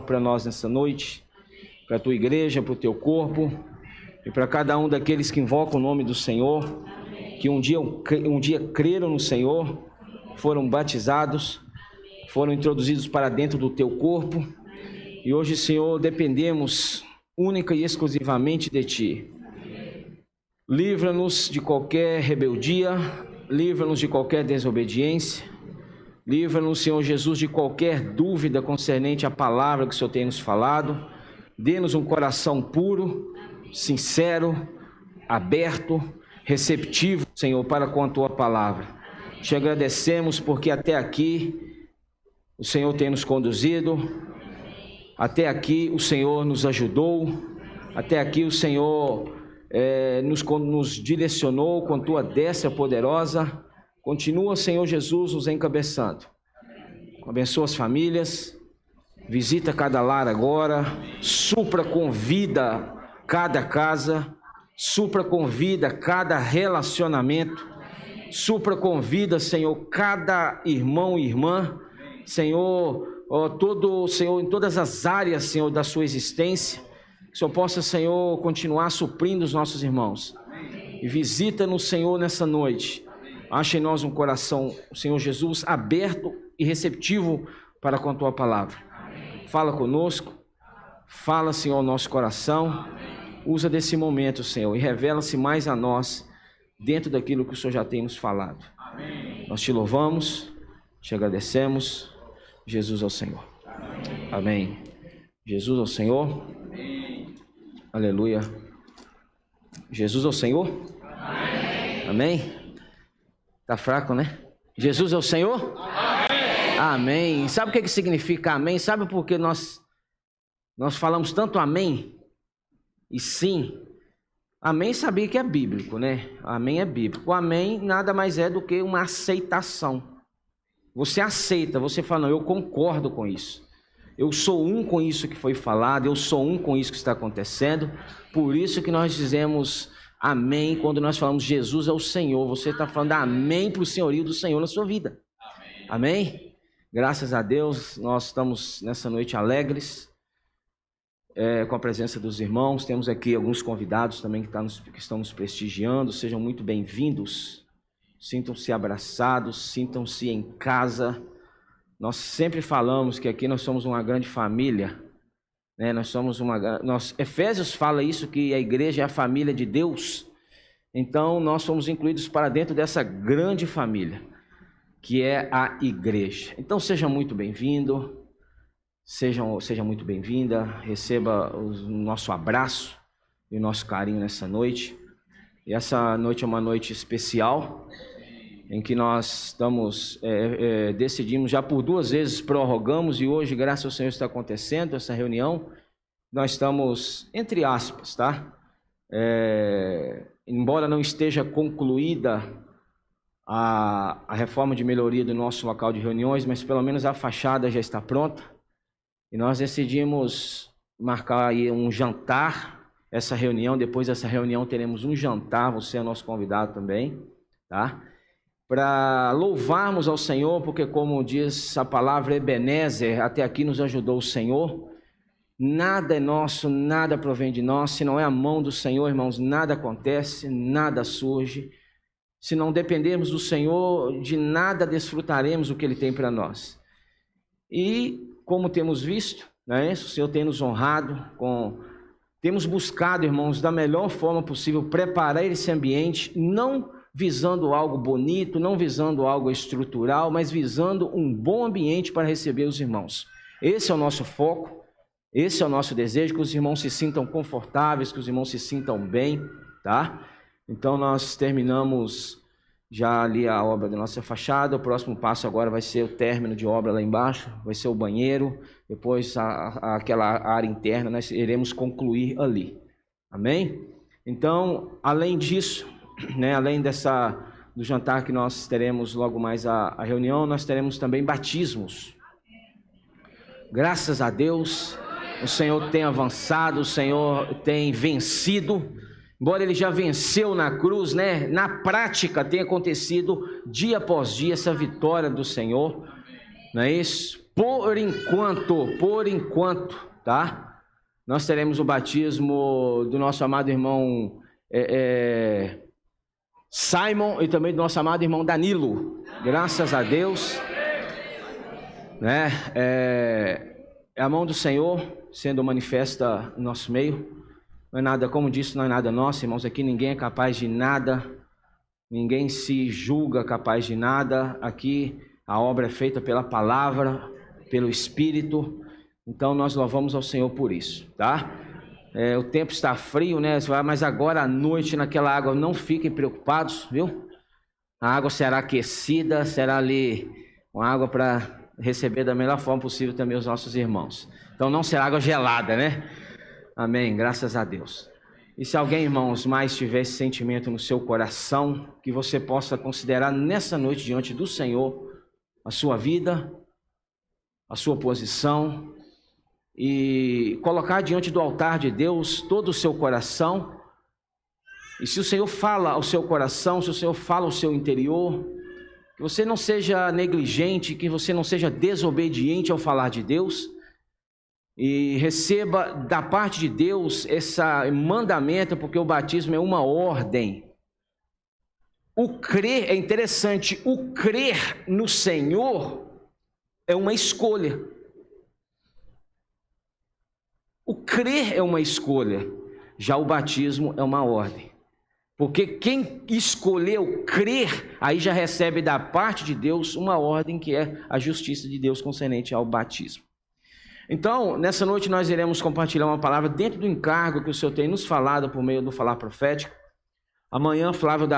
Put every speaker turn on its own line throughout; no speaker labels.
para nós nessa noite, para a tua igreja, para o teu corpo e para cada um daqueles que invocam o nome do Senhor, que um dia creram no Senhor, foram batizados, foram introduzidos para dentro do teu corpo e hoje, Senhor, dependemos única e exclusivamente de ti. Livra-nos de qualquer rebeldia, livra-nos de qualquer desobediência, livra-nos, Senhor Jesus, de qualquer dúvida concernente à palavra que o Senhor tem nos falado. Dê-nos um coração puro, sincero, aberto, receptivo, Senhor, para com a tua palavra. Te agradecemos porque até aqui o Senhor tem nos conduzido, até aqui o Senhor nos ajudou, até aqui o Senhor nos direcionou com tua destra poderosa. Continua, Senhor Jesus, nos encabeçando. Abençoa as famílias, visita cada lar agora, supra com vida cada casa, supra com vida cada relacionamento, supra com vida, Senhor, cada irmão e irmã, Senhor, Senhor, em todas as áreas, Senhor, da sua existência, que o Senhor possa, Senhor, continuar suprindo os nossos irmãos. E visita-nos, Senhor, nessa noite. Acha em nós um coração, Senhor Jesus, aberto e receptivo para com a tua palavra. Fala conosco, fala, Senhor, ao nosso coração. Usa desse momento, Senhor, e revela-se mais a nós dentro daquilo que o Senhor já tem nos falado. Nós te louvamos, te agradecemos. Jesus ao Senhor. Amém. Jesus ao Senhor. Aleluia. Jesus ao Senhor. Amém. Tá fraco, né? Jesus é o Senhor? Amém. Amém. Sabe o que significa amém? Sabe por que nós falamos tanto amém? E sim, amém sabia que é bíblico, né? Amém é bíblico. O amém nada mais é do que uma aceitação. Você aceita, você fala, não, eu concordo com isso. Eu sou um com isso que foi falado, eu sou um com isso que está acontecendo. Por isso que nós dizemos amém quando nós falamos Jesus é o Senhor. Você está falando amém para o senhorio do Senhor na sua vida. Amém? Graças a Deus, nós estamos nessa noite alegres com a presença dos irmãos. Temos aqui alguns convidados também que estão nos prestigiando. Sejam muito bem-vindos. Sintam-se abraçados, sintam-se em casa. Nós sempre falamos que aqui nós somos uma grande família, né? Efésios fala isso, que a igreja é a família de Deus. Então nós somos incluídos para dentro dessa grande família, que é a igreja. Então seja muito bem-vindo, seja muito bem-vinda, receba o nosso abraço e o nosso carinho nessa noite. E essa noite é uma noite especial, em que nós decidimos, já por 2 vezes prorrogamos, e hoje, graças ao Senhor, está acontecendo essa reunião. Nós estamos, entre aspas, tá? Embora não esteja concluída a reforma de melhoria do nosso local de reuniões, mas pelo menos a fachada já está pronta. E nós decidimos marcar aí um jantar, essa reunião. Depois dessa reunião teremos um jantar, você é nosso convidado também, tá? Para louvarmos ao Senhor, porque como diz a palavra Ebenezer, até aqui nos ajudou o Senhor. Nada é nosso, nada provém de nós, se não é a mão do Senhor, irmãos, nada acontece, nada surge. Se não dependermos do Senhor, de nada desfrutaremos o que Ele tem para nós. E como temos visto, né, o Senhor tem nos honrado, temos buscado, irmãos, da melhor forma possível, preparar esse ambiente, não visando algo bonito, não visando algo estrutural, mas visando um bom ambiente para receber os irmãos. Esse é o nosso foco, esse é o nosso desejo, que os irmãos se sintam confortáveis, que os irmãos se sintam bem, tá? Então nós terminamos já ali a obra da nossa fachada. O próximo passo agora vai ser o término de obra lá embaixo, vai ser o banheiro, depois aquela área interna, nós iremos concluir ali, amém? Então, além disso, né, além do jantar que nós teremos logo mais a reunião, nós teremos também batismos. Graças a Deus, o Senhor tem avançado, o Senhor tem vencido. Embora Ele já venceu na cruz, né, na prática tem acontecido dia após dia essa vitória do Senhor, não é isso? Por enquanto, tá? Nós teremos o batismo do nosso amado irmão Simon e também do nosso amado irmão Danilo. Graças a Deus, né? É a mão do Senhor sendo manifesta no nosso meio. Não é nada, como disse, não é nada nosso, irmãos. Aqui ninguém é capaz de nada, ninguém se julga capaz de nada. Aqui a obra é feita pela palavra, pelo Espírito. Então nós louvamos ao Senhor por isso, tá? O tempo está frio, né? Mas agora à noite naquela água não fiquem preocupados, viu? A água será aquecida, será ali uma água para receber da melhor forma possível também os nossos irmãos. Então não será água gelada, né? Amém, graças a Deus. E se alguém, irmãos, mais tiver esse sentimento no seu coração, que você possa considerar nessa noite diante do Senhor a sua vida, a sua posição, e colocar diante do altar de Deus todo o seu coração. E se o Senhor fala ao seu coração, se o Senhor fala ao seu interior, que você não seja negligente, que você não seja desobediente ao falar de Deus, e receba da parte de Deus esse mandamento, porque o batismo é uma ordem. O crer, é interessante, o crer no Senhor é uma escolha. O crer é uma escolha, já o batismo é uma ordem. Porque quem escolheu crer, aí já recebe da parte de Deus uma ordem que é a justiça de Deus concernente ao batismo. Então, nessa noite nós iremos compartilhar uma palavra dentro do encargo que o Senhor tem nos falado por meio do falar profético. Amanhã Flávio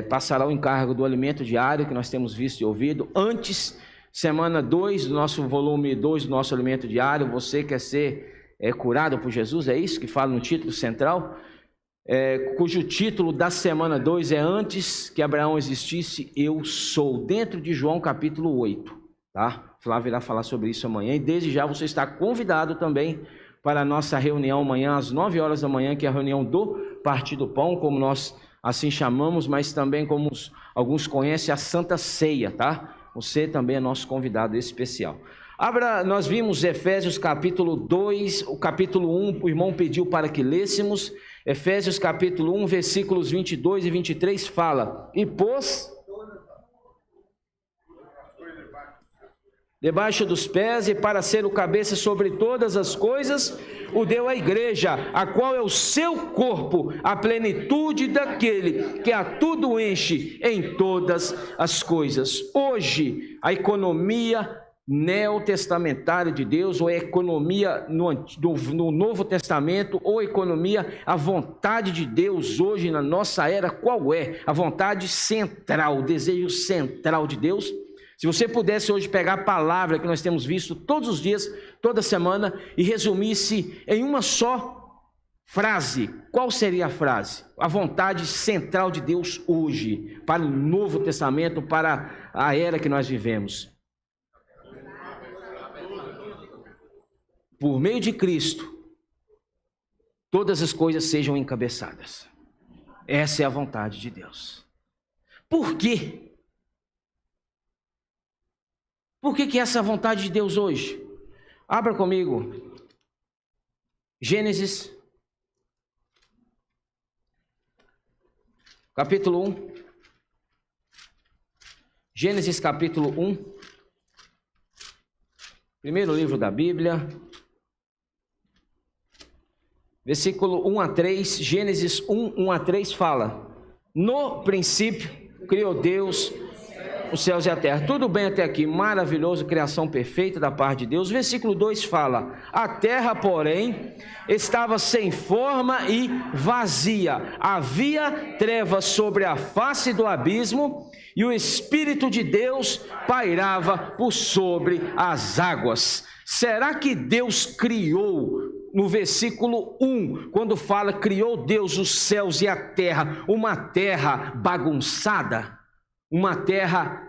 passará o encargo do alimento diário que nós temos visto e ouvido. Antes, semana 2 do nosso volume 2 do nosso alimento diário, você quer ser curado por Jesus, é isso que fala no título central, cujo título da semana 2 é Antes que Abraão existisse, eu sou, dentro de João capítulo 8, tá? Flávio irá falar sobre isso amanhã, e desde já você está convidado também para a nossa reunião amanhã às 9 horas da manhã, que é a reunião do Partido Pão, como nós assim chamamos, mas também como alguns conhecem, a Santa Ceia, tá? Você também é nosso convidado especial. Nós vimos Efésios capítulo 2, o capítulo 1, o irmão pediu para que lêssemos. Efésios capítulo 1, versículos 22 e 23 fala: e pôs debaixo dos pés, e para ser o cabeça sobre todas as coisas, o deu à igreja, a qual é o seu corpo, a plenitude daquele que a tudo enche em todas as coisas. Hoje, a economia neotestamentária de Deus, ou a economia no Novo Testamento, ou a economia, a vontade de Deus hoje na nossa era, qual é? A vontade central, o desejo central de Deus. Se você pudesse hoje pegar a palavra que nós temos visto todos os dias, toda semana, e resumisse em uma só frase, qual seria a frase? A vontade central de Deus hoje, para o Novo Testamento, para a era que nós vivemos. Por meio de Cristo, todas as coisas sejam encabeçadas. Essa é a vontade de Deus. Por quê? Por que essa é a vontade de Deus hoje? Abra comigo. Gênesis, capítulo 1. Gênesis, capítulo 1. Primeiro livro da Bíblia. Versículo 1 a 3. Gênesis 1, 1 a 3 fala: no princípio criou Deus os céus e a terra. Tudo bem até aqui, maravilhoso, criação perfeita da parte de Deus. Versículo 2 fala: a terra, porém, estava sem forma e vazia, havia trevas sobre a face do abismo, e o Espírito de Deus pairava por sobre as águas. Será que Deus criou, no versículo 1, quando fala criou Deus os céus e a terra, uma terra bagunçada? Uma terra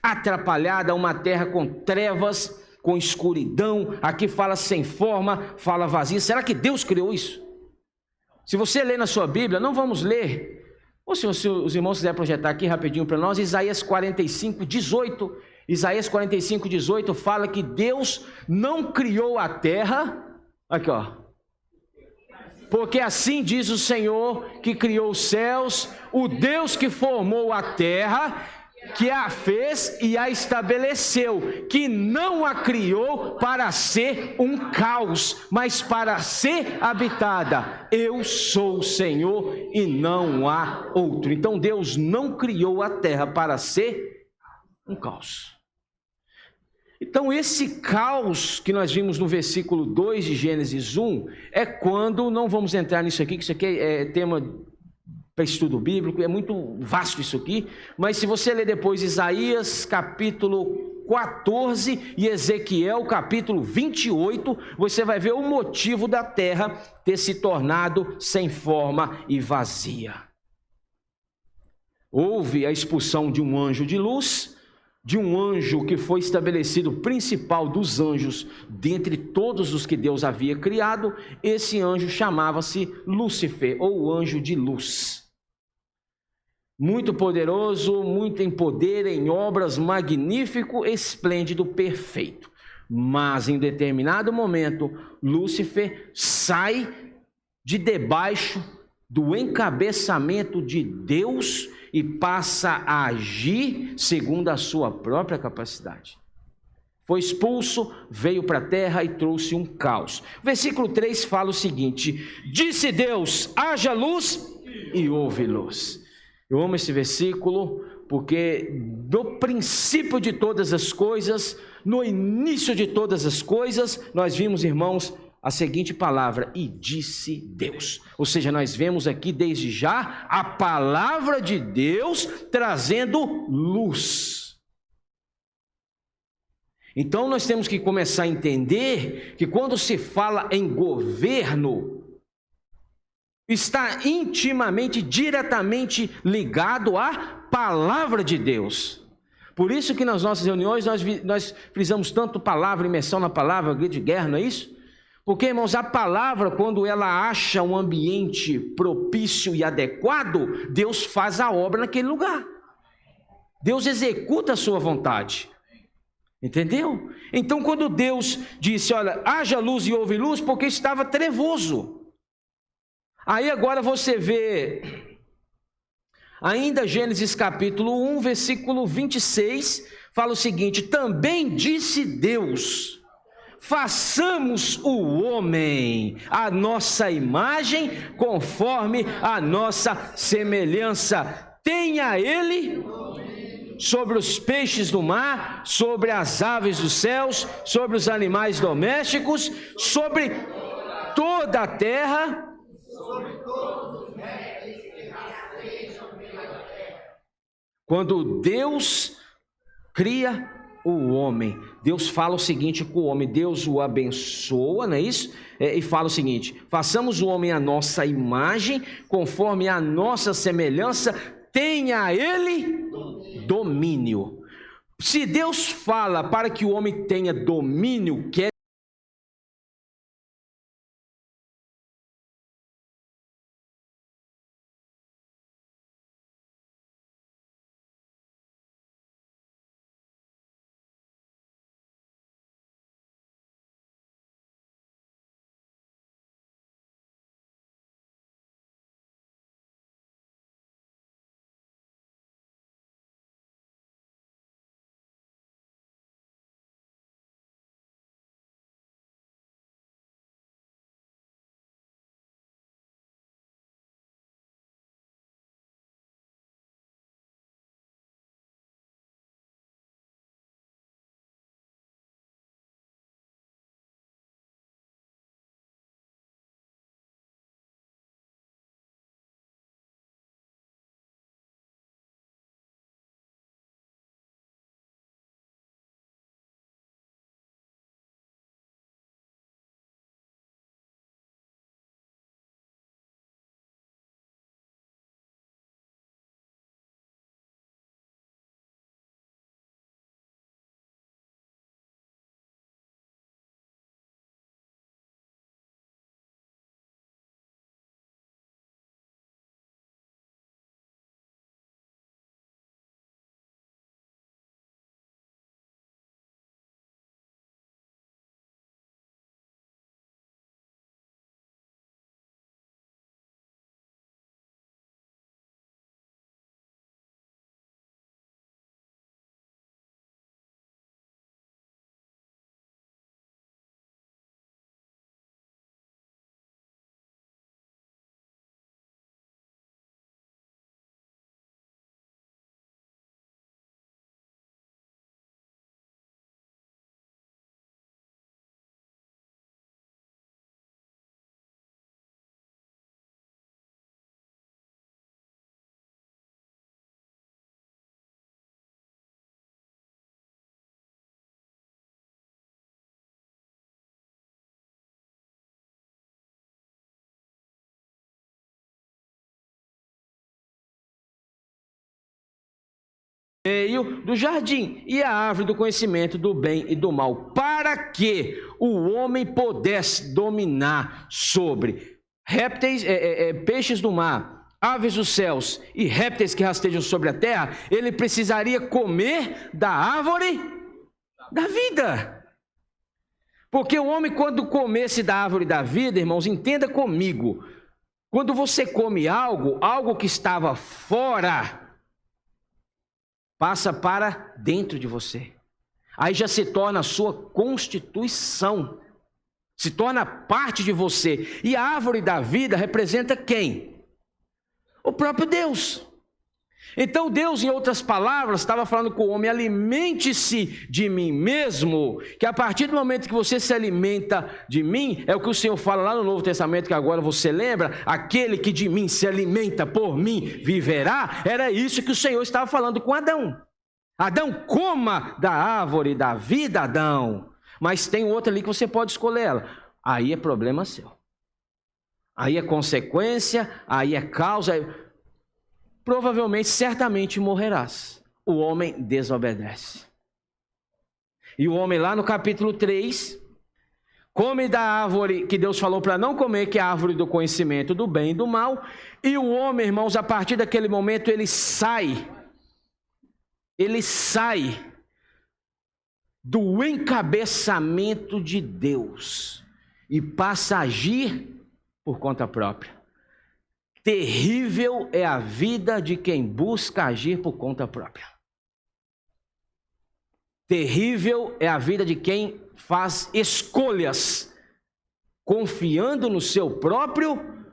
atrapalhada, uma terra com trevas, com escuridão? Aqui fala sem forma, fala vazia. Será que Deus criou isso? Se você ler na sua Bíblia, não vamos ler, ou se os irmãos quiserem projetar aqui rapidinho para nós, Isaías 45, 18 Isaías 45:18 fala que Deus não criou a terra, aqui ó, porque assim diz o Senhor que criou os céus, o Deus que formou a terra, que a fez e a estabeleceu, que não a criou para ser um caos, mas para ser habitada. Eu sou o Senhor e não há outro. Então Deus não criou a terra para ser um caos. Então esse caos que nós vimos no versículo 2 de Gênesis 1, é quando, não vamos entrar nisso aqui, que isso aqui é tema para estudo bíblico, é muito vasto isso aqui, mas se você ler depois Isaías capítulo 14 e Ezequiel capítulo 28, você vai ver o motivo da terra ter se tornado sem forma e vazia. Houve a expulsão de um anjo de luz, de um anjo que foi estabelecido principal dos anjos, dentre todos os que Deus havia criado. Esse anjo chamava-se Lúcifer, ou anjo de luz. Muito poderoso, muito em poder, em obras, magnífico, esplêndido, perfeito. Mas em determinado momento, Lúcifer sai de debaixo do encabeçamento de Deus e passa a agir segundo a sua própria capacidade. Foi expulso, veio para a terra e trouxe um caos. Versículo 3 fala o seguinte: disse Deus, haja luz, e houve luz. Eu amo esse versículo, porque no princípio de todas as coisas, no início de todas as coisas, nós vimos, irmãos, a seguinte palavra: e disse Deus. Ou seja, nós vemos aqui desde já a palavra de Deus trazendo luz. Então nós temos que começar a entender que quando se fala em governo, está intimamente, diretamente ligado à palavra de Deus. Por isso que nas nossas reuniões nós frisamos tanto palavra, imersão na palavra, grito de guerra, não é isso? Porque, irmãos, a palavra, quando ela acha um ambiente propício e adequado, Deus faz a obra naquele lugar. Deus executa a sua vontade. Entendeu? Então, quando Deus disse, olha, haja luz e houve luz, porque estava trevoso. Aí agora você vê, ainda Gênesis capítulo 1, versículo 26, fala o seguinte: também disse Deus, façamos o homem à nossa imagem, conforme a nossa semelhança. Tenha ele sobre os peixes do mar, sobre as aves dos céus, sobre os animais domésticos, sobre toda a terra, quando Deus cria o homem, Deus fala o seguinte com o homem, Deus o abençoa, não é isso? E fala o seguinte: façamos o homem à nossa imagem, conforme a nossa semelhança, tenha ele domínio. Se Deus fala para que o homem tenha domínio, quer meio do jardim, e a árvore do conhecimento do bem e do mal, para que o homem pudesse dominar sobre répteis, peixes do mar, aves dos céus e répteis que rastejam sobre a terra. Ele precisaria comer da árvore da vida. Porque o homem, quando comesse da árvore da vida, irmãos, entenda comigo, quando você come algo que estava fora, passa para dentro de você. Aí já se torna a sua constituição, se torna parte de você. E a árvore da vida representa quem? O próprio Deus. Então Deus, em outras palavras, estava falando com o homem: alimente-se de mim mesmo, que a partir do momento que você se alimenta de mim, é o que o Senhor fala lá no Novo Testamento, que agora você lembra, aquele que de mim se alimenta, por mim viverá. Era isso que o Senhor estava falando com Adão. Adão, coma da árvore da vida, Adão, mas tem outra ali que você pode escolher ela. Aí é problema seu, aí é consequência, aí é causa. Provavelmente, certamente morrerás. O homem desobedece. E o homem lá no capítulo 3, come da árvore que Deus falou para não comer, que é a árvore do conhecimento do bem e do mal. E o homem, irmãos, a partir daquele momento, ele sai do encabeçamento de Deus e passa a agir por conta própria. Terrível é a vida de quem busca agir por conta própria. Terrível é a vida de quem faz escolhas confiando no seu próprio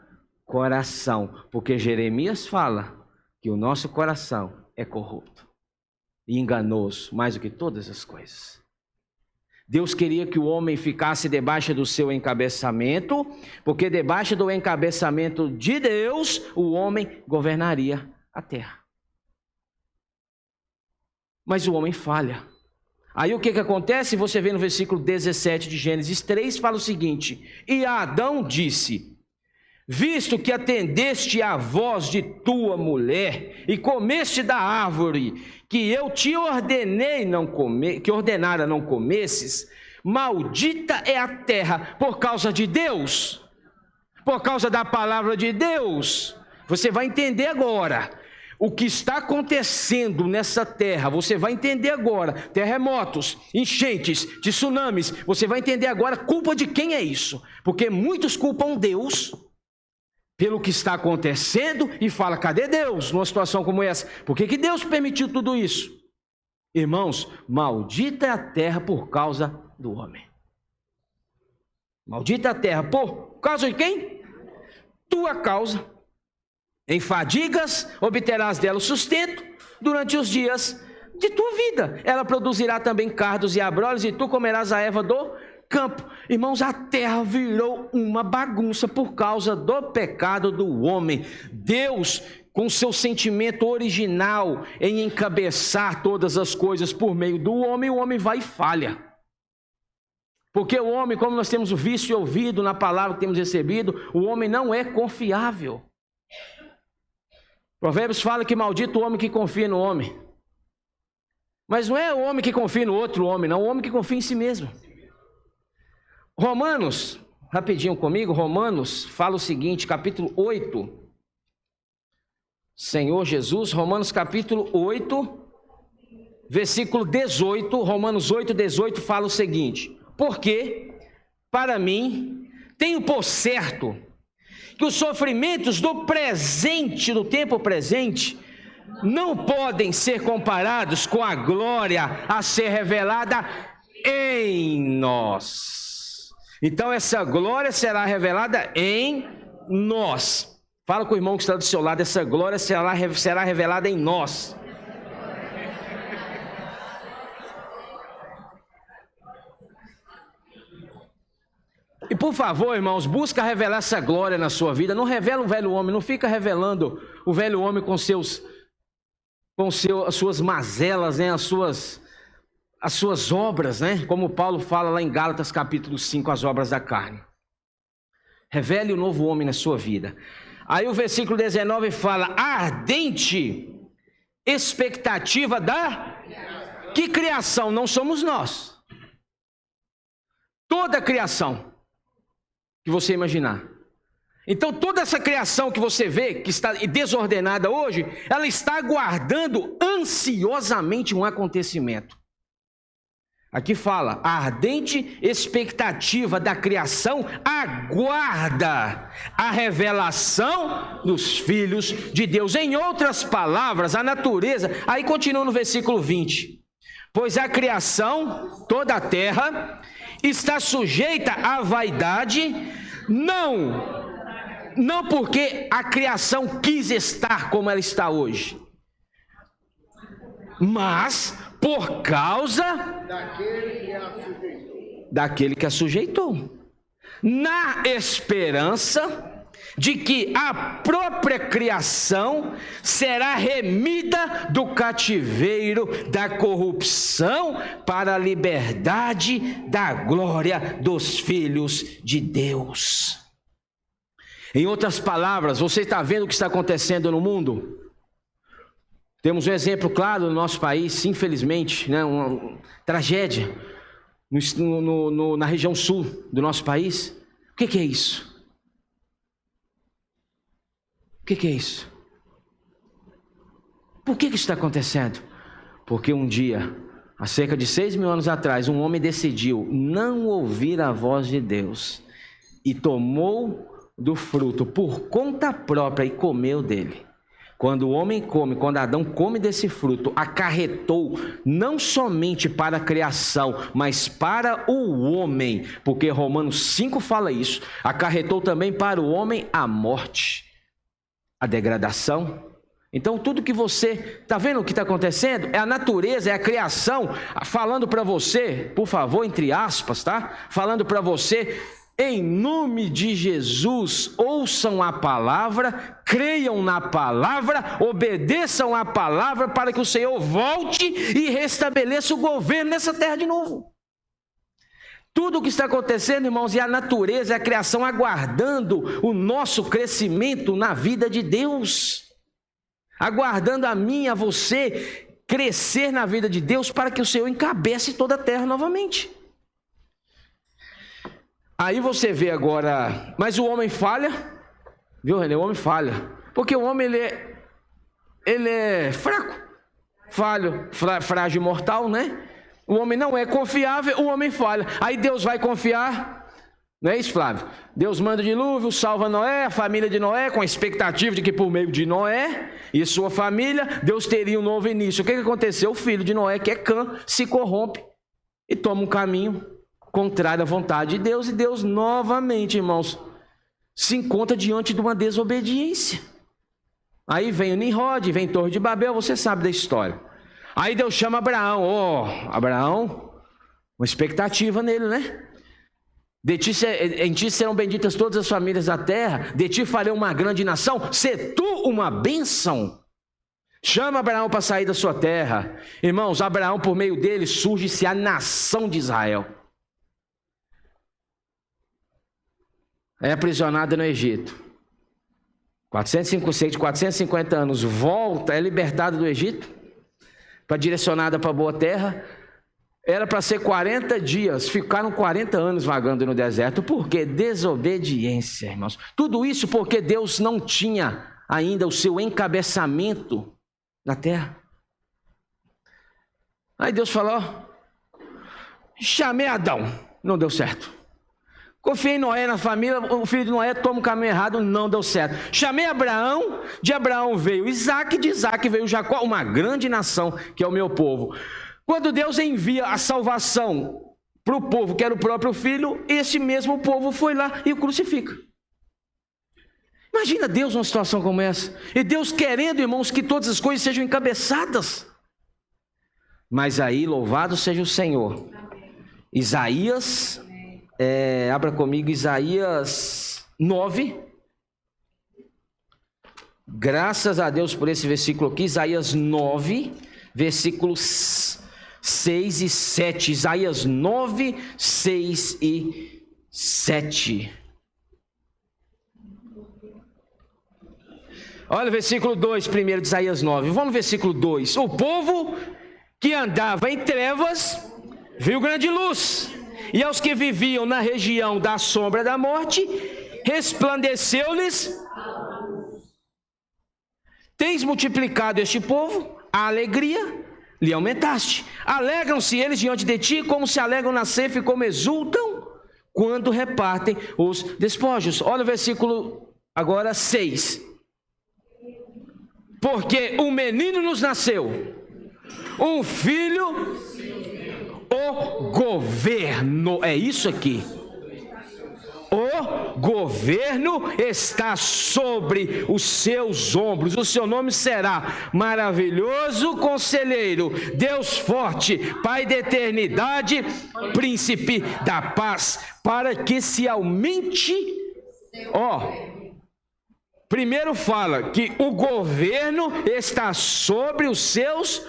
coração. Porque Jeremias fala que o nosso coração é corrupto e enganoso mais do que todas as coisas. Deus queria que o homem ficasse debaixo do seu encabeçamento, porque debaixo do encabeçamento de Deus, o homem governaria a terra. Mas o homem falha. Aí o que acontece? Você vê no versículo 17 de Gênesis 3, fala o seguinte: e Adão disse: visto que atendeste à voz de tua mulher e comeste da árvore que eu te ordenei não comer, que ordenara não comesses, maldita é a terra por causa de Deus, por causa da palavra de Deus. Você vai entender agora o que está acontecendo nessa terra. Você vai entender agora: terremotos, enchentes, tsunamis. Você vai entender agora culpa de quem é isso, porque muitos culpam Deus pelo que está acontecendo e fala: cadê Deus numa situação como essa? Por que Deus permitiu tudo isso? Irmãos, maldita é a terra por causa do homem. Maldita é a terra por causa de quem? Tua causa. Em fadigas obterás dela o sustento durante os dias de tua vida. Ela produzirá também cardos e abrolhos, e tu comerás a erva do campo. Irmãos, a terra virou uma bagunça por causa do pecado do homem. Deus, com seu sentimento original em encabeçar todas as coisas por meio do homem, o homem vai e falha. Porque o homem, como nós temos visto e ouvido na palavra que temos recebido, o homem não é confiável. Provérbios fala que maldito o homem que confia no homem. Mas não é o homem que confia no outro homem, não, o homem que confia em si mesmo. Romanos, rapidinho comigo, Romanos fala o seguinte, capítulo 8, Senhor Jesus, Romanos capítulo 8, versículo 18, Romanos 8, 18 fala o seguinte: porque, para mim, tenho por certo que os sofrimentos do presente, do tempo presente, não podem ser comparados com a glória a ser revelada em nós. Então essa glória será revelada em nós. Fala com o irmão que está do seu lado: essa glória será revelada em nós. E por favor, irmãos, busca revelar essa glória na sua vida. Não revela o velho homem, não fica revelando o velho homem com as suas mazelas, né? as suas obras, né? Como Paulo fala lá em Gálatas capítulo 5, as obras da carne. Revele o novo homem na sua vida. Aí o versículo 19 fala: ardente expectativa da... Que criação? Não somos nós. Toda a criação que você imaginar. Então toda essa criação que você vê, que está desordenada hoje, ela está aguardando ansiosamente um acontecimento. Aqui fala, a ardente expectativa da criação aguarda a revelação dos filhos de Deus. Em outras palavras, a natureza, aí continua no versículo 20. Pois a criação, toda a terra, está sujeita à vaidade, não porque a criação quis estar como ela está hoje, mas por causa daquele que a sujeitou, na esperança de que a própria criação será remida do cativeiro da corrupção para a liberdade da glória dos filhos de Deus. Em outras palavras, você está vendo o que está acontecendo no mundo? Temos um exemplo claro no nosso país, infelizmente, né, uma tragédia na região sul do nosso país. O que é isso? O que é isso? Por que isso está acontecendo? Porque um dia, há cerca de 6.000 anos atrás, um homem decidiu não ouvir a voz de Deus e tomou do fruto por conta própria e comeu dele. Quando o homem come, quando Adão come desse fruto, acarretou não somente para a criação, mas para o homem, porque Romanos 5 fala isso, acarretou também para o homem a morte, a degradação. Então tudo que você está vendo o que está acontecendo é a natureza, é a criação falando para você, por favor, entre aspas, tá? Falando para você, em nome de Jesus, ouçam a palavra, creiam na palavra, obedeçam a palavra para que o Senhor volte e restabeleça o governo nessa terra de novo. Tudo o que está acontecendo, irmãos, é a natureza, é a criação aguardando o nosso crescimento na vida de Deus. Aguardando a mim, a você, crescer na vida de Deus para que o Senhor encabece toda a terra novamente. Aí você vê agora, mas o homem falha, viu, René? O homem falha, porque o homem ele é fraco, falho, frágil, mortal, né? O homem não é confiável, o homem falha. Aí Deus vai confiar, não é isso, Flávio? Deus manda o dilúvio, salva Noé, a família de Noé, com a expectativa de que por meio de Noé e sua família, Deus teria um novo início. O que aconteceu? O filho de Noé, que é Cã, se corrompe e toma um caminho contrário à vontade de Deus, e Deus novamente, irmãos, se encontra diante de uma desobediência. Aí vem o Nimrod, vem Torre de Babel, você sabe da história. Aí Deus chama Abraão, Abraão, uma expectativa nele, né? Em ti serão benditas todas as famílias da terra, de ti farei uma grande nação, se tu uma bênção. Chama Abraão para sair da sua terra. Irmãos, Abraão, por meio dele, surge-se a nação de Israel. É aprisionada no Egito. 450 anos, volta, é libertada do Egito, para direcionada para a boa terra. Era para ser 40 dias, ficaram 40 anos vagando no deserto. Por quê? Desobediência, irmãos. Tudo isso porque Deus não tinha ainda o seu encabeçamento na terra. Aí Deus falou, chamei Adão, não deu certo. Confiei em Noé, na família, o filho de Noé toma o caminho errado, não deu certo. Chamei Abraão, de Abraão veio Isaac, de Isaac veio Jacó, uma grande nação, que é o meu povo. Quando Deus envia a salvação para o povo, que era o próprio filho, esse mesmo povo foi lá e o crucifica. Imagina Deus numa situação como essa. E Deus querendo, irmãos, que todas as coisas sejam encabeçadas. Mas aí, louvado seja o Senhor. Isaías... abra comigo Isaías 9. Graças a Deus por esse versículo aqui, Isaías 9, versículos 6 e 7. Isaías 9, 6 e 7. Olha o versículo 2 primeiro de Isaías 9. Vamos no versículo 2. O povo que andava em trevas viu grande luz, e aos que viviam na região da sombra da morte, resplandeceu-lhes. Tens multiplicado este povo, a alegria lhe aumentaste. Alegram-se eles diante de ti, como se alegram na ceifa, e como exultam quando repartem os despojos. Olha o versículo agora 6. Porque um menino nos nasceu, um filho, o governo, é isso aqui. O governo está sobre os seus ombros. O seu nome será Maravilhoso Conselheiro, Deus Forte, Pai da Eternidade, Príncipe da Paz, para que se aumente. Primeiro fala que o governo está sobre os seus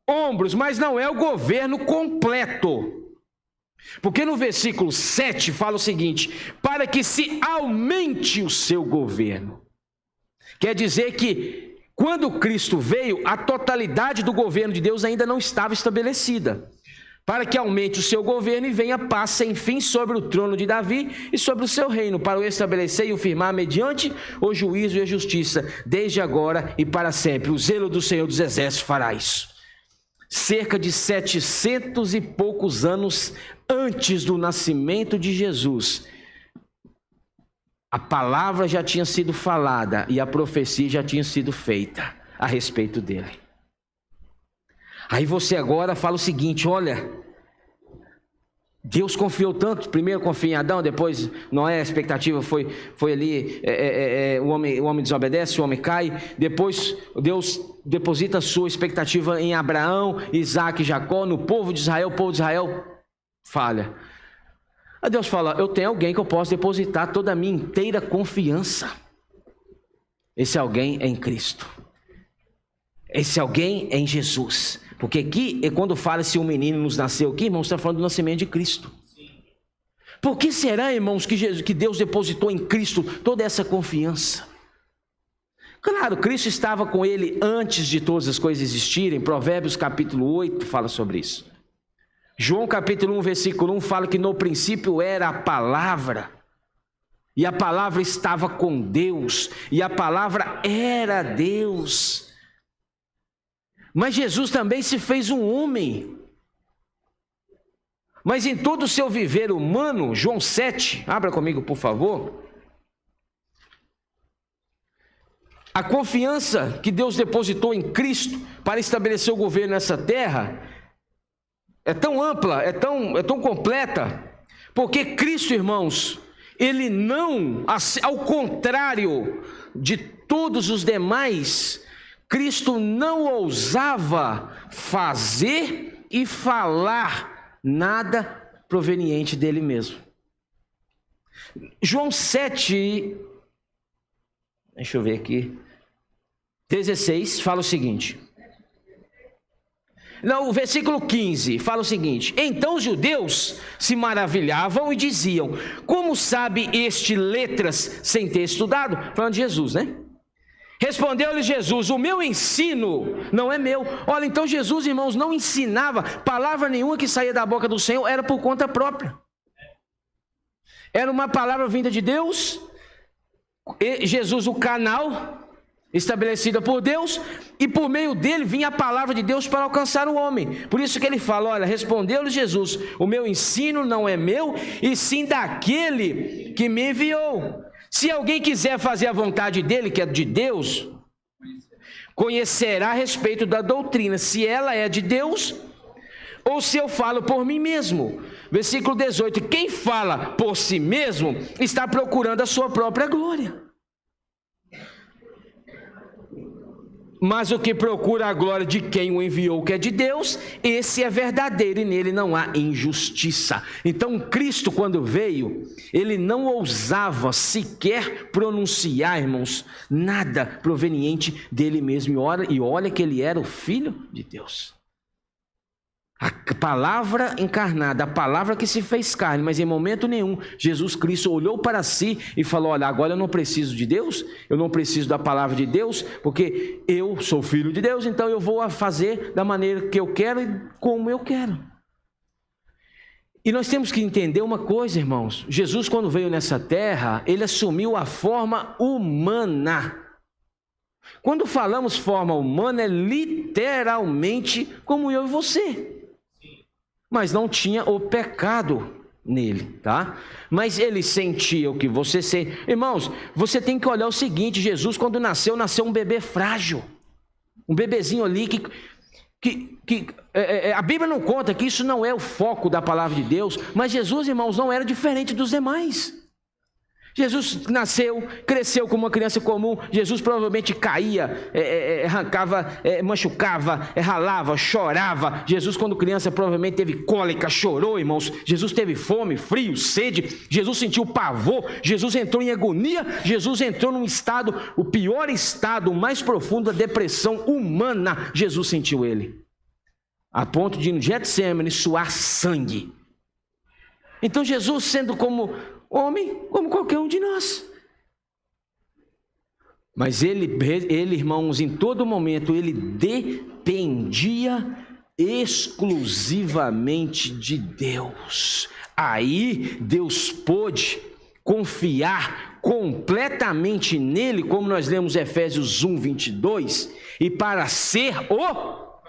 ombros, mas não é o governo completo. Porque no versículo 7 fala o seguinte: para que se aumente o seu governo. Quer dizer que quando Cristo veio, a totalidade do governo de Deus ainda não estava estabelecida. Para que aumente o seu governo e venha paz sem fim sobre o trono de Davi e sobre o seu reino, para o estabelecer e o firmar mediante o juízo e a justiça, desde agora e para sempre. O zelo do Senhor dos Exércitos fará isso. Cerca de 700 e poucos anos antes do nascimento de Jesus, a palavra já tinha sido falada e a profecia já tinha sido feita a respeito dele. Aí você agora fala o seguinte: olha, Deus confiou tanto, primeiro confia em Adão, depois Noé, a expectativa foi ali, o homem desobedece, o homem cai, depois Deus deposita a sua expectativa em Abraão, Isaac e Jacó, no povo de Israel, o povo de Israel falha. Aí Deus fala: eu tenho alguém que eu posso depositar toda a minha inteira confiança. Esse alguém é em Cristo. Esse alguém é em Jesus. Porque aqui, quando fala se um menino nos nasceu aqui, irmãos, está falando do nascimento de Cristo. Por que será, irmãos, que Deus depositou em Cristo toda essa confiança? Claro, Cristo estava com ele antes de todas as coisas existirem. Provérbios capítulo 8 fala sobre isso. João capítulo 1, versículo 1 fala que no princípio era a palavra, e a palavra estava com Deus, e a palavra era Deus. Mas Jesus também se fez um homem. Mas em todo o seu viver humano, João 7, abra comigo por favor. A confiança que Deus depositou em Cristo para estabelecer o governo nessa terra é tão ampla, é tão completa, porque Cristo, irmãos, ele não, ao contrário de todos os demais, Cristo não ousava fazer e falar nada proveniente dele mesmo. João 7, deixa eu ver aqui, 16, fala o seguinte. Não, o versículo 15 fala o seguinte: então os judeus se maravilhavam e diziam: como sabe este letras sem ter estudado? Falando de Jesus, né? Respondeu-lhe Jesus: o meu ensino não é meu. Olha, então Jesus, irmãos, não ensinava palavra nenhuma que saía da boca do Senhor, era por conta própria. Era uma palavra vinda de Deus, Jesus o canal estabelecida por Deus, e por meio dele vinha a palavra de Deus para alcançar o homem. Por isso que ele fala: olha, respondeu-lhe Jesus: o meu ensino não é meu, e sim daquele que me enviou. Se alguém quiser fazer a vontade dele, que é de Deus, conhecerá a respeito da doutrina, se ela é de Deus, ou se eu falo por mim mesmo. Versículo 18: quem fala por si mesmo está procurando a sua própria glória. Mas o que procura a glória de quem o enviou, que é de Deus, esse é verdadeiro e nele não há injustiça. Então Cristo, quando veio, ele não ousava sequer pronunciar, irmãos, nada proveniente dele mesmo. E olha que ele era o Filho de Deus. A palavra encarnada, a palavra que se fez carne, mas em momento nenhum Jesus Cristo olhou para si e falou: olha, agora eu não preciso de Deus, eu não preciso da palavra de Deus, porque eu sou filho de Deus, então eu vou fazer da maneira que eu quero e como eu quero. E nós temos que entender uma coisa, irmãos. Jesus, quando veio nessa terra, ele assumiu a forma humana. Quando falamos forma humana, é literalmente como eu e você. Mas não tinha o pecado nele, tá? Mas ele sentia o que você sente. Irmãos, você tem que olhar o seguinte: Jesus, quando nasceu um bebê frágil. Um bebezinho ali a Bíblia não conta que isso não é o foco da palavra de Deus, mas Jesus, irmãos, não era diferente dos demais. Jesus nasceu, cresceu como uma criança comum. Jesus provavelmente caía, arrancava, machucava, ralava, chorava. Jesus, quando criança, provavelmente teve cólica, chorou, irmãos. Jesus teve fome, frio, sede. Jesus sentiu pavor. Jesus entrou em agonia. Jesus entrou num estado, o pior estado, o mais profundo da depressão humana. Jesus sentiu ele, a ponto de no Getsemane suar sangue. Então Jesus, sendo como homem, como qualquer um de nós. Mas ele, irmãos, em todo momento, ele dependia exclusivamente de Deus. Aí, Deus pôde confiar completamente nele, como nós lemos Efésios 1, 22, e para ser o...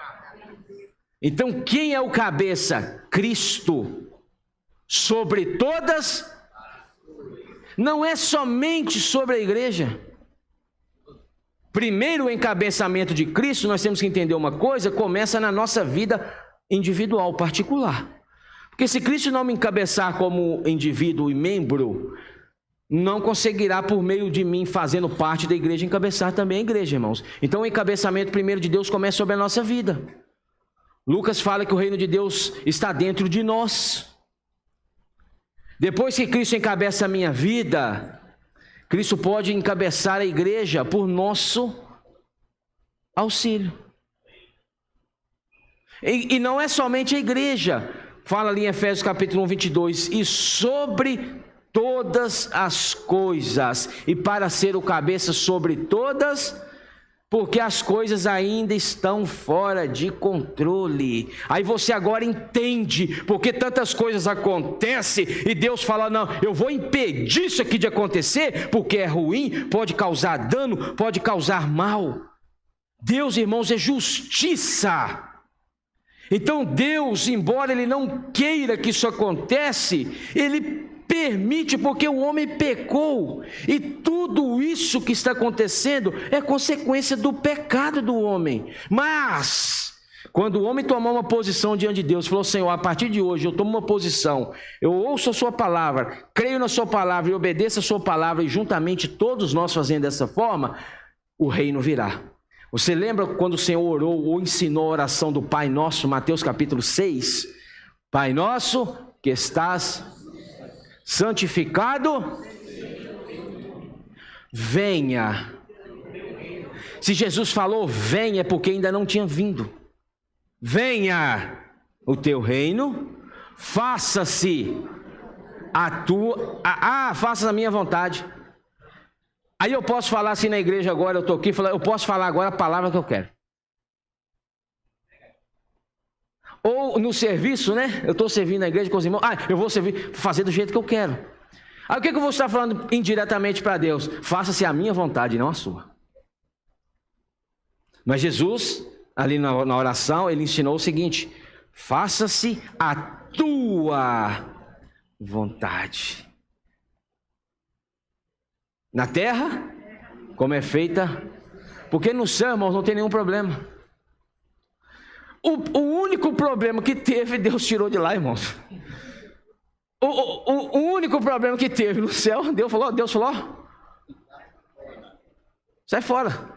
Então, quem é o cabeça? Cristo. Sobre todas... Não é somente sobre a igreja. Primeiro, o encabeçamento de Cristo, nós temos que entender uma coisa, começa na nossa vida individual, particular. Porque se Cristo não me encabeçar como indivíduo e membro, não conseguirá por meio de mim, fazendo parte da igreja, encabeçar também a igreja, irmãos. Então o encabeçamento primeiro de Deus começa sobre a nossa vida. Lucas fala que o reino de Deus está dentro de nós. Depois que Cristo encabeça a minha vida, Cristo pode encabeçar a igreja por nosso auxílio. E não é somente a igreja. Fala ali em Efésios capítulo 1, 22. E sobre todas as coisas, e para ser o cabeça sobre todas, porque as coisas ainda estão fora de controle. Aí você agora entende porque tantas coisas acontecem e Deus fala: não, eu vou impedir isso aqui de acontecer, porque é ruim, pode causar dano, pode causar mal. Deus, irmãos, é justiça. Então Deus, embora Ele não queira que isso aconteça, Ele permite, porque o homem pecou, e tudo isso que está acontecendo é consequência do pecado do homem. Mas quando o homem tomou uma posição diante de Deus, falou: Senhor, a partir de hoje eu tomo uma posição, eu ouço a sua palavra, creio na sua palavra e obedeço a sua palavra, e juntamente todos nós fazendo dessa forma, o reino virá. Você lembra quando o Senhor orou ou ensinou a oração do Pai Nosso, Mateus capítulo 6? Pai nosso que estás santificado, venha. Se Jesus falou venha, é porque ainda não tinha vindo. Venha o teu reino, faça-se faça a minha vontade. Aí eu posso falar assim na igreja agora, eu estou aqui, eu posso falar agora a palavra que eu quero. Ou no serviço, né? Eu estou servindo na igreja com os irmãos. Eu vou fazer do jeito que eu quero. Aí o que eu vou estar falando indiretamente para Deus? Faça-se a minha vontade, não a sua. Mas Jesus, ali na oração, ele ensinou o seguinte: faça-se a tua vontade. Na terra, como é feita. Porque no céu, irmãos, não tem nenhum problema. O único problema que teve, Deus tirou de lá, irmãos. O único problema que teve no céu, Deus falou, sai fora.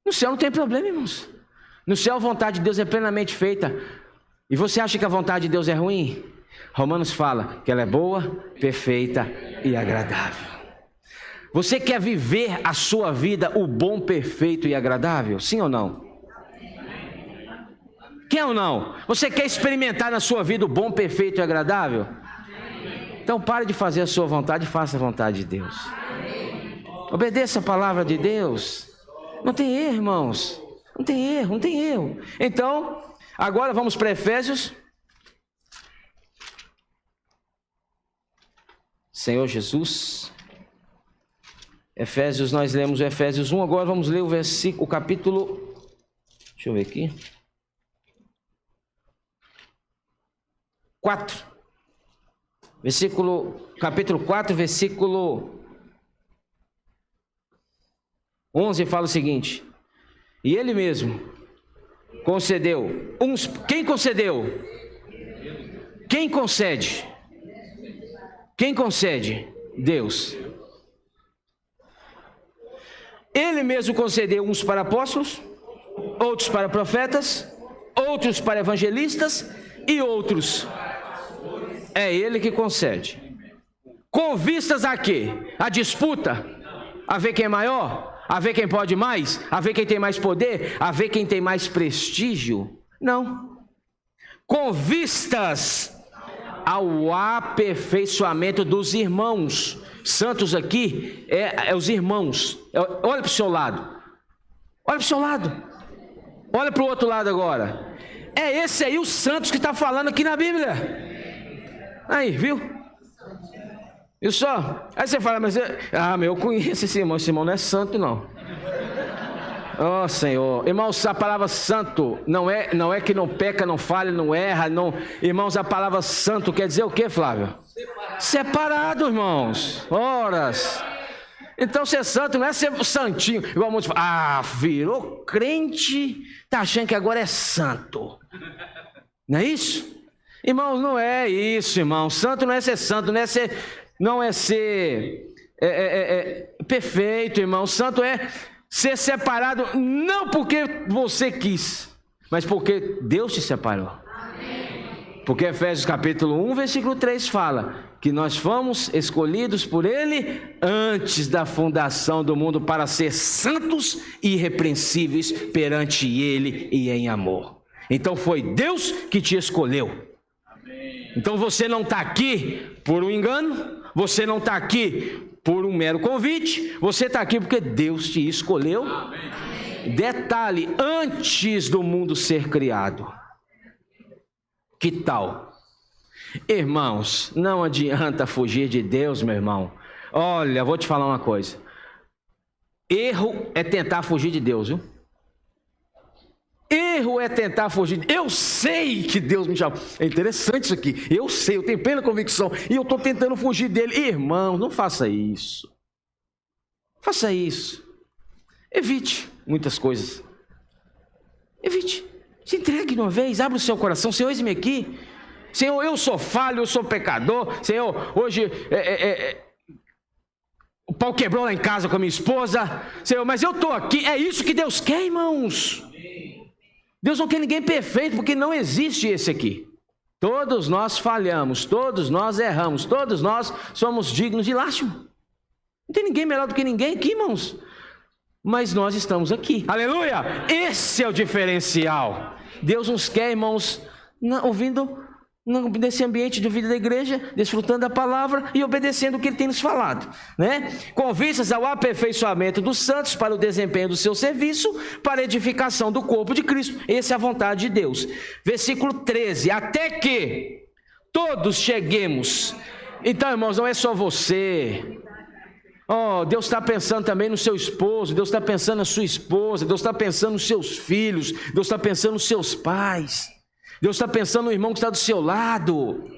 No céu não tem problema, irmãos. No céu a vontade de Deus é plenamente feita. E você acha que a vontade de Deus é ruim? Romanos fala que ela é boa, perfeita e agradável. Você quer viver a sua vida o bom, perfeito e agradável? Sim ou não? Quer ou não? Você quer experimentar na sua vida o bom, perfeito e agradável? Então pare de fazer a sua vontade e faça a vontade de Deus. Obedeça a palavra de Deus. Não tem erro, irmãos. Não tem erro, não tem erro. Então, agora vamos para Efésios. Senhor Jesus. Efésios, nós lemos o Efésios 1. Agora vamos ler o capítulo... Deixa eu ver aqui. 4. Capítulo 4, versículo 11 fala o seguinte: e ele mesmo concedeu uns... Quem concedeu? Quem concede? Quem concede? Deus. Ele mesmo concedeu uns para apóstolos, outros para profetas, outros para evangelistas e outros. É ele que concede. Com vistas a quê? A disputa? A ver quem é maior? A ver quem pode mais? A ver quem tem mais poder? A ver quem tem mais prestígio? Não. Com vistas ao aperfeiçoamento dos irmãos. Santos aqui é os irmãos. Olha para o seu lado. Olha para o seu lado. Olha para o outro lado agora. É esse aí os santos que está falando aqui na Bíblia. Aí, viu? Viu só? Aí você fala, mas eu conheço esse irmão não é santo não. Oh Senhor, irmãos, a palavra santo não é que não peca, não falha, não erra, não. Irmãos, a palavra santo quer dizer o que, Flávio? Separado, irmãos. Horas. Então ser santo não é ser santinho, igual muitos falam, virou crente, tá achando que agora é santo. Não é isso? Irmãos, não é isso, irmão. Santo não é ser santo, não é ser perfeito, irmão. Santo é ser separado, não porque você quis, mas porque Deus te separou. Amém. Porque Efésios capítulo 1, versículo 3 fala que nós fomos escolhidos por Ele antes da fundação do mundo para ser santos e irrepreensíveis perante Ele e em amor. Então foi Deus que te escolheu. Então você não está aqui por um engano, você não está aqui por um mero convite, você está aqui porque Deus te escolheu. Amém. Detalhe, antes do mundo ser criado. Que tal? Irmãos, não adianta fugir de Deus, meu irmão. Olha, vou te falar uma coisa. Erro é tentar fugir de Deus, viu? Erro é tentar fugir. Eu sei que Deus me chamou. É interessante isso aqui. Eu sei, eu tenho plena convicção. E eu estou tentando fugir dele. Irmão, não faça isso. Faça isso. Evite muitas coisas. Evite. Se entregue de uma vez. Abra o seu coração. Senhor, eis-me aqui. Senhor, eu sou falho, eu sou pecador. Senhor, hoje o pau quebrou lá em casa com a minha esposa. Senhor, mas eu estou aqui. É isso que Deus quer, irmãos. Deus não quer ninguém perfeito, porque não existe esse aqui. Todos nós falhamos, todos nós erramos, todos nós somos dignos de lástima. Não tem ninguém melhor do que ninguém aqui, irmãos. Mas nós estamos aqui. Aleluia! Esse é o diferencial. Deus nos quer, irmãos, nesse ambiente de vida da igreja, desfrutando da palavra e obedecendo o que Ele tem nos falado, né? Com vistas ao aperfeiçoamento dos santos para o desempenho do seu serviço, para a edificação do corpo de Cristo. Essa é a vontade de Deus. Versículo 13, até que todos cheguemos. Então, irmãos, não é só você. Deus está pensando também no seu esposo, Deus está pensando na sua esposa, Deus está pensando nos seus filhos, Deus está pensando nos seus pais. Deus está pensando no irmão que está do seu lado.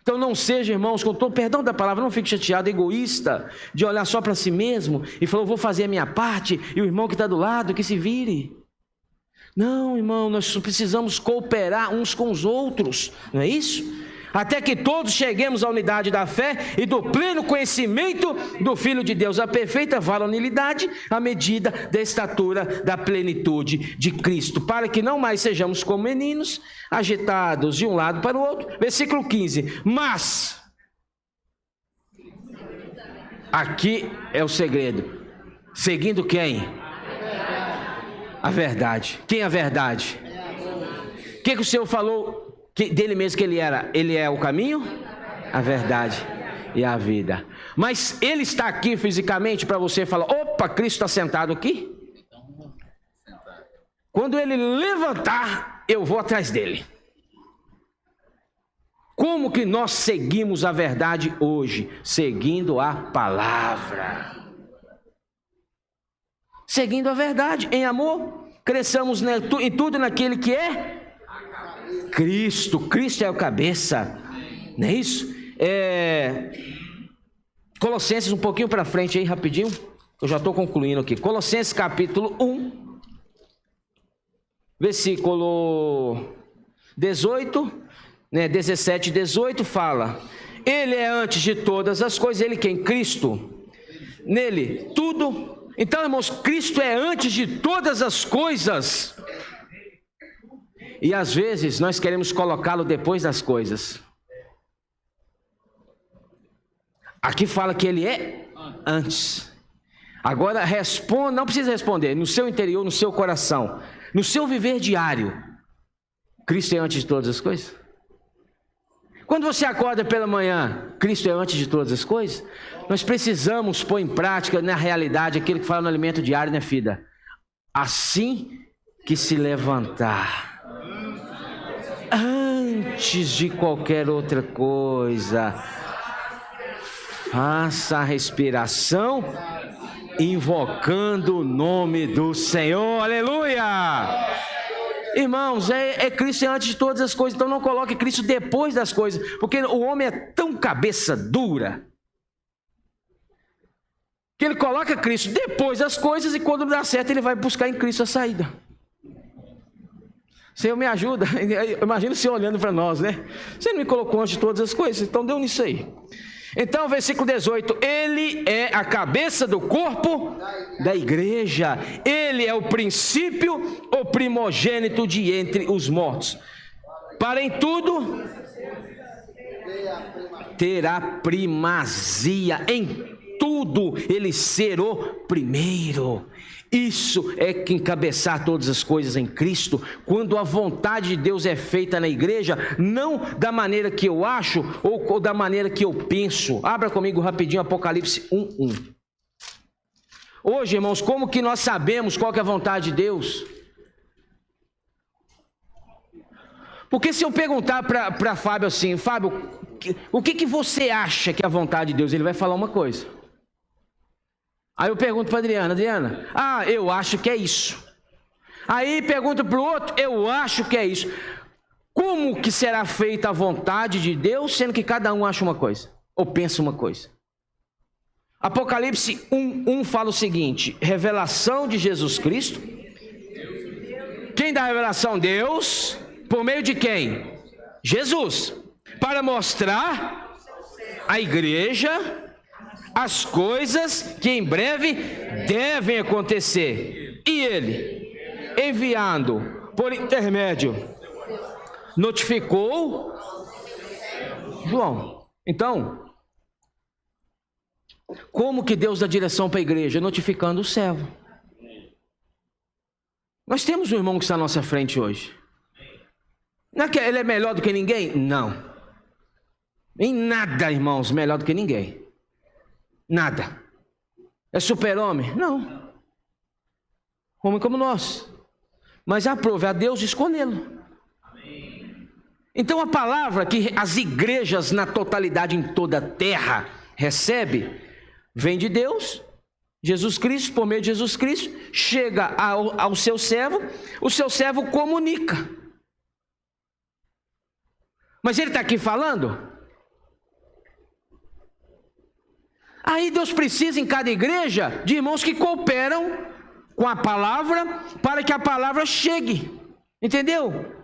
Então não seja, irmãos, com todo perdão da palavra, não fique chateado, egoísta, de olhar só para si mesmo e falar, vou fazer a minha parte, e o irmão que está do lado, que se vire. Não, irmão, nós precisamos cooperar uns com os outros, não é isso? Até que todos cheguemos à unidade da fé e do pleno conhecimento do Filho de Deus, a perfeita varonilidade, à medida da estatura da plenitude de Cristo, para que não mais sejamos como meninos, agitados de um lado para o outro. Versículo 15, mas, aqui é o segredo, seguindo quem? A verdade. Quem é a verdade? que o Senhor falou dele mesmo que ele era? Ele é o caminho, a verdade e a vida. Mas ele está aqui fisicamente para você falar: opa, Cristo está sentado aqui? Quando ele levantar, eu vou atrás dele. Como que nós seguimos a verdade hoje? Seguindo a palavra. Seguindo a verdade, em amor, cresçamos em tudo naquele que é Cristo. Cristo é o cabeça, não é isso? Colossenses, um pouquinho para frente aí, rapidinho, eu já estou concluindo aqui. Colossenses capítulo 1, versículo 18, 17 e 18 fala: ele é antes de todas as coisas, ele quem? Cristo, nele tudo. Então, irmãos, Cristo é antes de todas as coisas. E às vezes nós queremos colocá-lo depois das coisas. Aqui fala que ele é antes. Agora responda, não precisa responder, no seu interior, no seu coração, no seu viver diário, Cristo é antes de todas as coisas? Quando você acorda pela manhã, Cristo é antes de todas as coisas? Nós precisamos pôr em prática, na realidade, aquilo que fala no alimento diário, né, filha? Assim que se levantar, antes de qualquer outra coisa, faça a respiração, invocando o nome do Senhor. Aleluia! Irmãos, Cristo é antes de todas as coisas. Então não coloque Cristo depois das coisas, porque o homem é tão cabeça dura que ele coloca Cristo depois das coisas, e quando dá certo ele vai buscar em Cristo a saída. Senhor, me ajuda. Imagina o Senhor olhando para nós, né? Você não me colocou antes de todas as coisas, então deu nisso aí. Então, versículo 18, ele é a cabeça do corpo da igreja, ele é o princípio, o primogênito de entre os mortos, para em tudo terá primazia, em tudo ele ser o primeiro. Isso é que encabeçar todas as coisas em Cristo, quando a vontade de Deus é feita na igreja, não da maneira que eu acho ou da maneira que eu penso. Abra comigo rapidinho Apocalipse 1:1. Hoje, irmãos, como que nós sabemos qual que é a vontade de Deus? Porque se eu perguntar para Fábio assim: Fábio, o que você acha que é a vontade de Deus? Ele vai falar uma coisa. Aí eu pergunto para Adriana: eu acho que é isso. Aí pergunto para o outro: eu acho que é isso. Como que será feita a vontade de Deus, sendo que cada um acha uma coisa, ou pensa uma coisa? Apocalipse 1:1 fala o seguinte: revelação de Jesus Cristo. Quem dá a revelação? Deus. Por meio de quem? Jesus. Para mostrar à igreja as coisas que em breve devem acontecer. E ele, enviando por intermédio, notificou João. Então, como que Deus dá direção para a igreja? Notificando o servo. Nós temos um irmão que está à nossa frente hoje. Não é que ele é melhor do que ninguém? Não. Em nada, irmãos, melhor do que ninguém. Nada. É super-homem? Não. Homem como nós. Mas aprove a Deus escolhê-lo. Então a palavra que as igrejas na totalidade em toda a terra recebe, vem de Deus, Jesus Cristo, por meio de Jesus Cristo, chega ao seu servo, o seu servo comunica. Mas ele está aqui falando. Aí Deus precisa em cada igreja de irmãos que cooperam com a palavra para que a palavra chegue. Entendeu?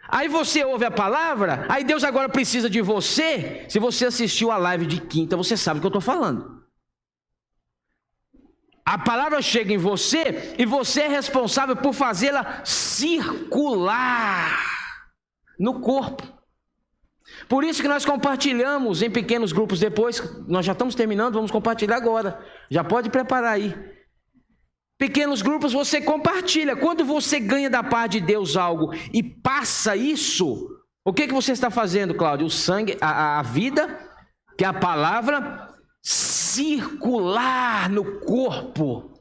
Aí você ouve a palavra, aí Deus agora precisa de você. Se você assistiu a live de quinta, você sabe o que eu estou falando. A palavra chega em você e você é responsável por fazê-la circular no corpo. Por isso que nós compartilhamos em pequenos grupos depois. Nós já estamos terminando, vamos compartilhar agora. Já pode preparar aí. Pequenos grupos você compartilha. Quando você ganha da parte de Deus algo e passa isso, o que você está fazendo, Cláudio? O sangue, a vida, que é a palavra, circular no corpo.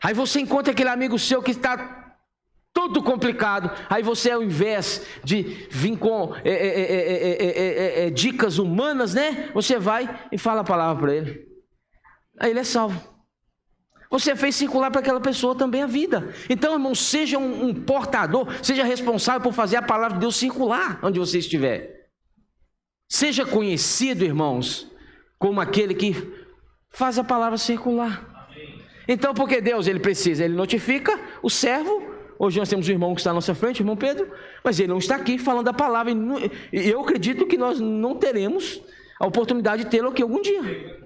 Aí você encontra aquele amigo seu que está todo complicado. Aí você, ao invés de vir com dicas humanas, né? Você vai e fala a palavra para ele. Aí ele é salvo. Você fez circular para aquela pessoa também a vida. Então, irmão, seja um portador, seja responsável por fazer a palavra de Deus circular onde você estiver. Seja conhecido, irmãos, como aquele que faz a palavra circular. Então, porque Deus, ele precisa, ele notifica o servo. Hoje nós temos um irmão que está à nossa frente, o irmão Pedro, mas ele não está aqui falando a palavra. E eu acredito que nós não teremos a oportunidade de tê-lo aqui algum dia.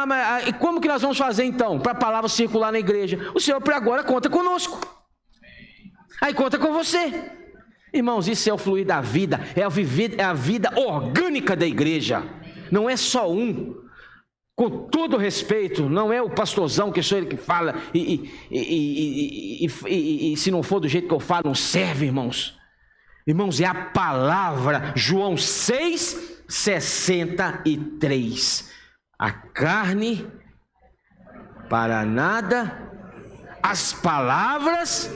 Mas como que nós vamos fazer então, para a palavra circular na igreja? O Senhor por agora conta conosco. Aí conta com você. Irmãos, isso é o fluir da vida, é a vida orgânica da igreja. Não é só um. Com todo respeito, não é o pastorzão que sou ele que fala, e se não for do jeito que eu falo, não serve, irmãos. Irmãos, é a palavra, João 6:63. A carne para nada, as palavras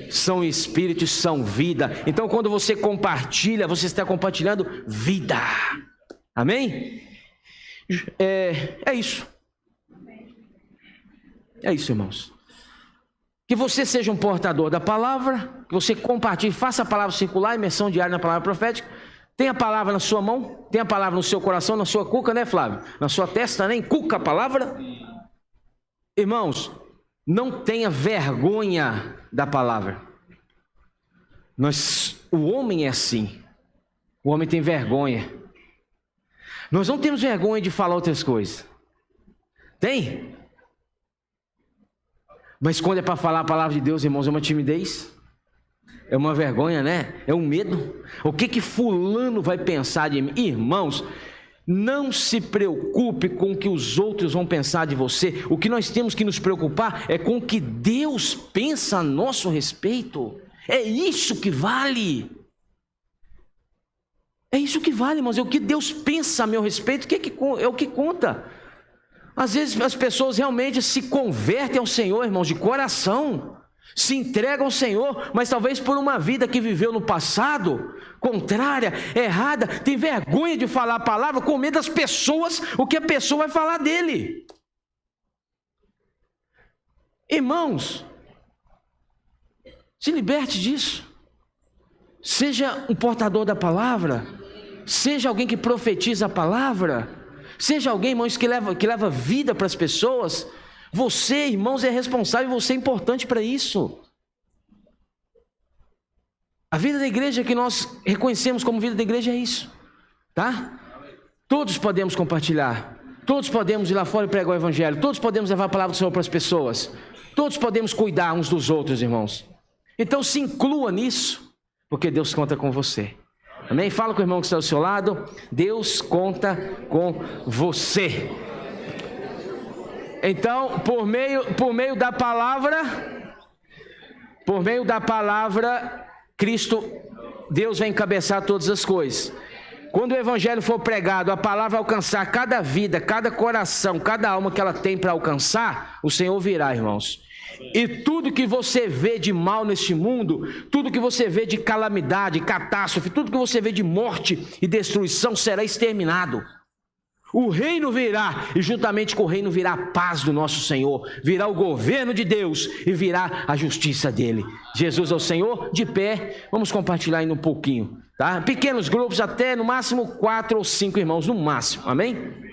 são espírito e são vida. Então, quando você compartilha, você está compartilhando vida. Amém? É isso. É isso, irmãos. Que você seja um portador da palavra, que você compartilhe, faça a palavra circular, imersão diária na palavra profética. Tem a palavra na sua mão, tem a palavra no seu coração, na sua cuca, né, Flávio? Na sua testa, né? Encuca a palavra. Irmãos, não tenha vergonha da palavra. O homem é assim. O homem tem vergonha. Nós não temos vergonha de falar outras coisas. Tem? Mas quando é para falar a palavra de Deus, irmãos, é uma timidez. É uma vergonha, né? É um medo. O que fulano vai pensar de mim? Irmãos, não se preocupe com o que os outros vão pensar de você. O que nós temos que nos preocupar é com o que Deus pensa a nosso respeito. É isso que vale. É isso que vale, irmãos. É o que Deus pensa a meu respeito, é o que conta. Às vezes as pessoas realmente se convertem ao Senhor, irmãos, de coração. Se entregam ao Senhor, mas talvez por uma vida que viveu no passado, contrária, errada, tem vergonha de falar a palavra, com medo das pessoas, o que a pessoa vai falar dele. Irmãos, se liberte disso. Seja um portador da palavra, seja alguém que profetiza a palavra, seja alguém, irmãos, que leva vida para as pessoas. Você, irmãos, é responsável, você é importante para isso. A vida da igreja que nós reconhecemos como vida da igreja é isso, tá? Todos podemos compartilhar, todos podemos ir lá fora e pregar o evangelho, todos podemos levar a palavra do Senhor para as pessoas, todos podemos cuidar uns dos outros, irmãos. Então se inclua nisso, porque Deus conta com você. Amém? Fala com o irmão que está ao seu lado. Deus conta com você. Então, por meio da palavra, Cristo, Deus vai encabeçar todas as coisas. Quando o evangelho for pregado, a palavra alcançar cada vida, cada coração, cada alma que ela tem para alcançar, o Senhor virá, irmãos. E tudo que você vê de mal neste mundo, tudo que você vê de calamidade, catástrofe, tudo que você vê de morte e destruição será exterminado. O reino virá, e juntamente com o reino virá a paz do nosso Senhor, virá o governo de Deus e virá a justiça dele. Jesus é o Senhor. De pé, vamos compartilhar ainda um pouquinho, tá? Pequenos grupos, até no máximo 4 ou 5 irmãos, no máximo, amém?